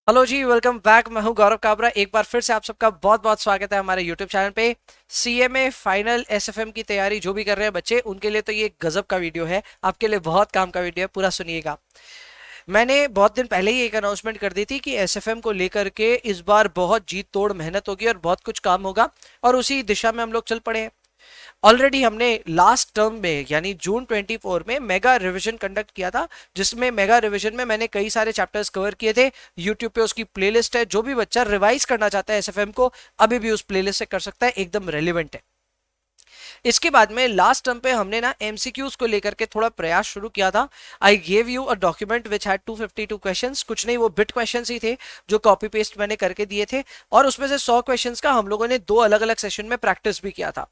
Hello जी, welcome back. मैं हूं गौरव काबरा। एक बार फिर से आप सबका बहुत बहुत स्वागत है हमारे यूट्यूब चैनल पे। सीएमए फाइनल एसएफएम की तैयारी जो भी कर रहे हैं बच्चे, उनके लिए तो ये गजब का वीडियो है। आपके लिए बहुत काम का वीडियो है, पूरा सुनिएगा। मैंने बहुत दिन पहले ही एक अनाउंसमेंट कर दी थी कि एसएफएम को लेकर के इस बार बहुत जीत तोड़ मेहनत होगी और बहुत कुछ काम होगा, और उसी दिशा में हम लोग चल पड़े हैं। ऑलरेडी हमने लास्ट टर्म में यानी जून 24 में मेगा रिवीजन कंडक्ट किया था, जिसमें मेगा रिवीजन में मैंने कई सारे चैप्टर्स कवर किए थे। यूट्यूब पे उसकी प्लेलिस्ट है, जो भी बच्चा रिवाइज करना चाहता है एसएफएम को अभी भी उस प्लेलिस्ट से कर सकता है, एकदम रेलिवेंट है। इसके बाद में लास्ट टर्म पे हमने ना एमसीक्यूज को लेकर के थोड़ा प्रयास शुरू किया था। I gave you a document which had 252 questions. कुछ नहीं, वो बिट क्वेश्चंस ही थे जो कॉपी पेस्ट मैंने करके दिए थे, और उसमें से 100 क्वेश्चंस का हम लोगों ने दो अलग अलग सेशन में प्रैक्टिस भी किया था।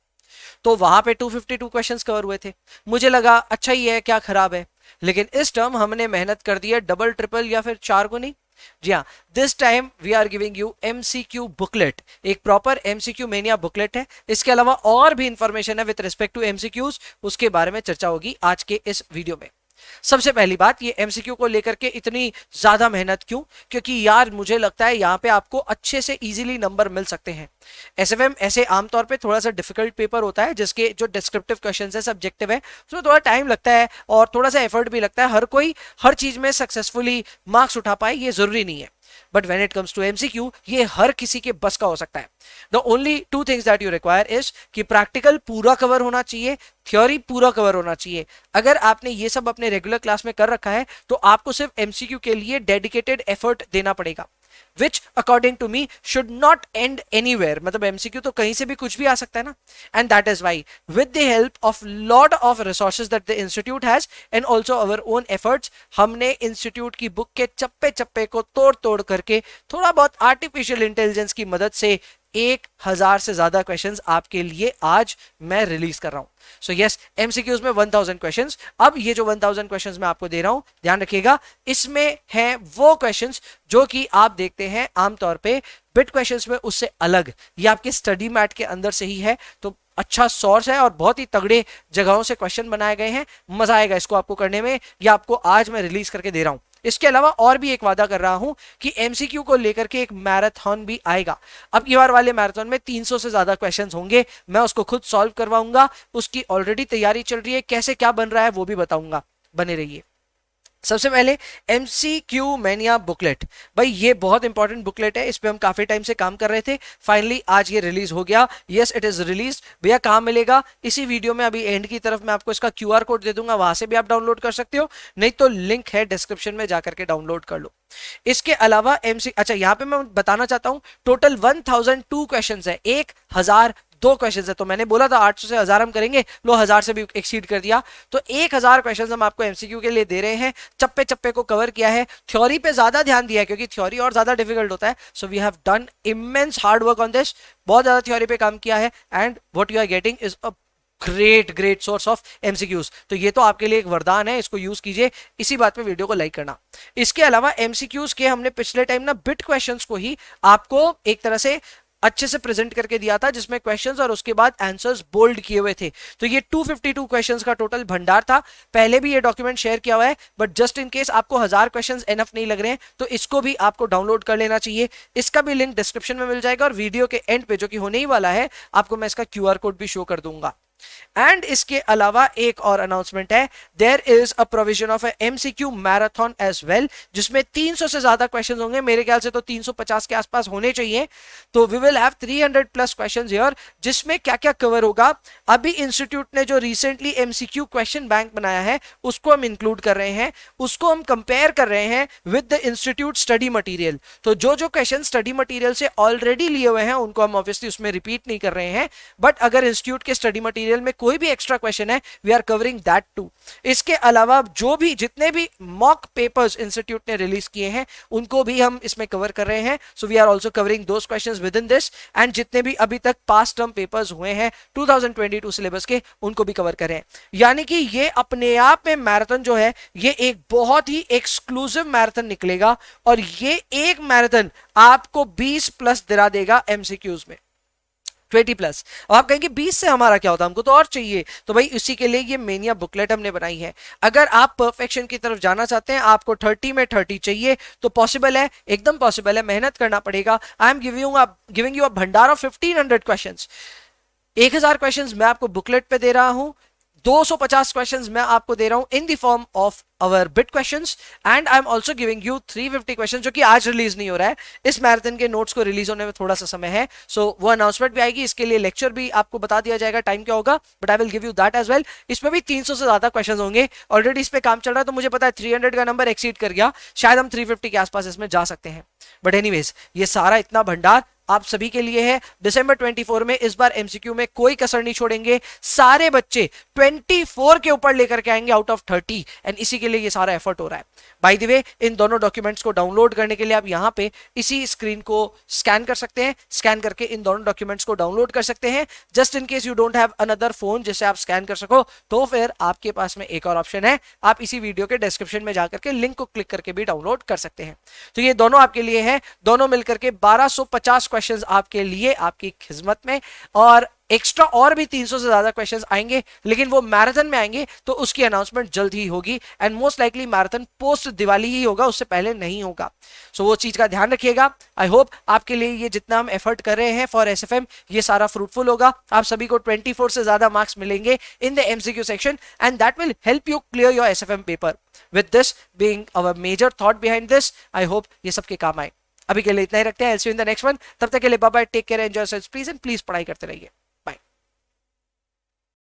तो वहां पे 252 क्वेश्चंस कवर हुए थे। मुझे लगा अच्छा ही है, क्या खराब है। लेकिन इस टर्म हमने मेहनत कर दी है डबल ट्रिपल या फिर चार गुनी। जी हाँ, this time we are giving you MCQ booklet. एक प्रॉपर एमसीक्यू मेनिया बुकलेट है। इसके अलावा और भी इंफॉर्मेशन है विद रिस्पेक्ट टू एमसीक्यूज, उसके बारे में चर्चा होगी आज के इस वीडियो में। सबसे पहली बात, ये एमसीक्यू को लेकर के इतनी ज्यादा मेहनत क्यों? क्योंकि यार मुझे लगता है यहाँ पे आपको अच्छे से इजीली नंबर मिल सकते हैं। एसएफएम ऐसे आमतौर पे थोड़ा सा डिफिकल्ट पेपर होता है, जिसके जो डिस्क्रिप्टिव क्वेश्चन है, सब्जेक्टिव है, उसमें थोड़ा टाइम लगता है और थोड़ा सा एफर्ट भी लगता है। हर कोई हर चीज में सक्सेसफुली मार्क्स उठा पाए ये जरूरी नहीं है। But when it comes to MCQ, ये हर किसी के बस का हो सकता है। The only two things that you require is कि प्रैक्टिकल पूरा कवर होना चाहिए, थ्योरी पूरा कवर होना चाहिए। अगर आपने ये सब अपने रेगुलर क्लास में कर रखा है तो आपको सिर्फ एमसीक्यू के लिए डेडिकेटेड एफर्ट देना पड़ेगा, which according to me should not end anywhere। मतलब एमसीक्यू तो कहीं से भी कुछ भी आ सकता है ना। And that is why with the help of lot of resources that the institute has and also our own efforts, हमने इंस्टीट्यूट की बुक के चप्पे चप्पे को तोड़ तोड़ करके थोड़ा बहुत आर्टिफिशियल इंटेलिजेंस की मदद से 1000 से ज्यादा क्वेश्चंस आपके लिए आज मैं रिलीज कर रहा हूं। सो यस, एमसीक्यूज में 1000 क्वेश्चंस। अब ये जो 1000 क्वेश्चंस मैं आपको दे रहा हूं, ध्यान रखिएगा, इसमें हैं वो क्वेश्चंस जो कि आप देखते हैं आमतौर पे बिट क्वेश्चंस में उससे अलग। ये आपके स्टडी मैट के अंदर से ही है, तो अच्छा सोर्स है और बहुत ही तगड़े जगहों से क्वेश्चन बनाए गए हैं। मजा आएगा इसको आपको करने में। ये आपको आज मैं रिलीज करके दे रहा हूं। इसके अलावा और भी एक वादा कर रहा हूं कि एमसीक्यू को लेकर के एक मैराथन भी आएगा। अब की बार वाले मैराथन में 300 से ज्यादा क्वेश्चंस होंगे। मैं उसको खुद सॉल्व करवाऊंगा, उसकी ऑलरेडी तैयारी चल रही है, कैसे क्या बन रहा है वो भी बताऊंगा। बने रहिए। सबसे पहले एमसीक्यू मैनिया बुकलेट। भाई ये बहुत इंपॉर्टेंट बुकलेट है, इस पे हम काफी टाइम से काम कर रहे थे। फाइनली आज ये रिलीज हो गया। Yes, it is release. भैया कहां मिलेगा? इसी वीडियो में अभी एंड की तरफ मैं आपको इसका क्यूआर कोड दे दूंगा, वहां से भी आप डाउनलोड कर सकते हो, नहीं तो लिंक है डिस्क्रिप्शन में, जाकर के डाउनलोड कर लो। इसके अलावा अच्छा यहाँ पे मैं बताना चाहता हूं, टोटल 1002 क्वेश्चन है, 1002 क्वेश्चन है। तो मैंने बोला था 800 से 1000 हम करेंगे, लो 1000 से भी एक्सीड कर दिया। तो 1000 क्वेश्चन हम आपको एमसीक्यू के लिए दे रहे हैं। चप्पे चप्पे को कवर किया है, थ्योरी पे ज्यादा ध्यान दिया है क्योंकि थ्योरी और ज्यादा डिफिकल्ट होता है। So we have done immense hard work on this. बहुत ज्यादा थ्योरी पे काम किया है, and what you are getting is a great source of MCQs. तो ये तो आपके लिए एक वरदान है, इसको यूज कीजिए। इसी बात पे वीडियो को लाइक करना। इसके अलावा एमसीक्यूज के हमने पिछले टाइम ना बिट क्वेश्चंस को ही आपको एक तरह से अच्छे से प्रेजेंट करके दिया था, जिसमें क्वेश्चंस और उसके बाद आंसर्स बोल्ड किए हुए थे। तो ये 252 क्वेश्चंस का टोटल भंडार था। पहले भी ये डॉक्यूमेंट शेयर किया हुआ है, बट जस्ट इन केस आपको 1000 क्वेश्चंस एनफ नहीं लग रहे हैं तो इसको भी आपको डाउनलोड कर लेना चाहिए। इसका भी लिंक डिस्क्रिप्शन में मिल जाएगा, और वीडियो के एंड पे जो कि होने ही वाला है, आपको मैं इसका क्यूआर कोड भी शो कर दूंगा। एंड इसके अलावा एक और अनाउंसमेंट है, there is a provision of MCQ marathon as well, जिसमें 300 से ज्यादा क्वेश्चंस होंगे। मेरे ख्याल से तो 350 के आसपास होने चाहिए। तो we will have 300 plus questions here, जिसमें क्या क्या कवर होगा। अभी इंस्टीट्यूट ने जो रिसेंटली एमसीक्यू क्वेश्चन बैंक बनाया है उसको हम इंक्लूड कर रहे हैं, उसको हम कंपेयर कर रहे हैं with the institute study material. तो जो जो क्वेश्चन स्टडी मटेरियल से ऑलरेडी लिए हुए हैं उनको हम ऑब्वियसली उसमें रिपीट नहीं कर रहे हैं, बट अगर इंस्टीट्यूट के स्टडी मटेरियल में कोई भी एक्स्ट्रा क्वेश्चन है, we are covering that too. इसके अलावा जो भी जितने भी मॉक पेपर्स इंस्टीट्यूट ने रिलीज किए हैं उनको भी हम इसमें कवर कर रहे हैं। So we are also covering those questions within this, and जितने भी अभी तक पास्ट टर्म पेपर्स हुए हैं 2022 सिलेबस के, उनको भी कवर करें। यानी कि ये अपने आप में मैराथन जो है, ये एक बहुत ही एक्सक्लूसिव मैराथन निकलेगा, और ये एक मैराथन आपको 20 प्लस दिला देगा एमसीक्यूज में। 20+। और आप कहेंगे 20 से हमारा क्या होता है, हमको तो और चाहिए। तो भाई इसी के लिए ये मेनिया बुकलेट हमने बनाई है। अगर आप परफेक्शन की तरफ जाना चाहते हैं, आपको 30 में 30 चाहिए, तो पॉसिबल है, एकदम पॉसिबल है, मेहनत करना पड़ेगा। आई एम गिविंग यू अ भंडार ऑफ 1500 क्वेश्चंस। 1000 क्वेश्चंस मैं आपको बुकलेट पे दे रहा हूं, 250 क्वेश्चंस मैं आपको दे रहा हूं in the form of our bit questions, and I am also giving you 350 question, जो कि आज रिलीज नहीं हो रहा है। इस मैराथन के नोट्स को रिलीज होने में थोड़ा सा समय है, सो वो अनाउंसमेंट भी आएगी, इसके लिए लेक्चर भी आपको बता दिया जाएगा टाइम क्या होगा, but I will give you that as well. इसमें भी 300 से ज्यादा क्वेश्चन होंगे, ऑलरेडी इस पे काम चल रहा है, तो मुझे पता है 300 का नंबर एक्सीड कर गया, शायद हम 350 के आसपास इसमें जा सकते हैं। बट एनीवेज, ये सारा इतना भंडार आप सभी के लिए है। दिसंबर 24 में इस बार एमसीक्यू में कोई कसर नहीं छोड़ेंगे, सारे बच्चे 24 के ऊपर लेकर के आएंगे आउट ऑफ 30, एंड इसी के लिए ये सारा एफर्ट हो रहा है। बाय द वे, इन दोनों डॉक्यूमेंट्स को डाउनलोड करने के लिए आप यहां पे इसी स्क्रीन को स्कैन कर सकते हैं, स्कैन करके इन दोनों डॉक्यूमेंट्स को डाउनलोड कर सकते हैं। Just in case you don't have another phone जिससे आप स्कैन कर सको, तो फिर आपके पास में एक और ऑप्शन है, आप इसी वीडियो के डिस्क्रिप्शन में जाकर के लिंक को क्लिक करके भी डाउनलोड कर सकते हैं। तो ये दोनों आपके लिए है, दोनों मिलकर के 1250 क्वेश्चंस आपके लिए, आपकी खिदमत में, और एक्स्ट्रा और भी 300 से ज्यादा क्वेश्चंस आएंगे, लेकिन वो मैराथन में आएंगे, तो उसकी अनाउंसमेंट जल्द ही होगी, and most likely marathon post Diwali ही होगा, उससे पहले नहीं होगा। सो वो चीज का ध्यान रखिएगा। आई होप आपके लिए ये जितना हम एफर्ट कर रहे हैं फॉर एसएफएम, ये सारा फ्रूटफुल होगा। आप सभी को 24 से ज्यादा मार्क्स मिलेंगे in the MCQ section, and that will help you clear your SFM paper. With this being our major thought behind this, I hope ये सबके काम आए। अभी के लिए इतना ही रखते हैं, इन द नेक्स्ट वन। तब तक के लिए bye bye, take care, enjoy yourselves please, and please पढ़ाई करते रहिए।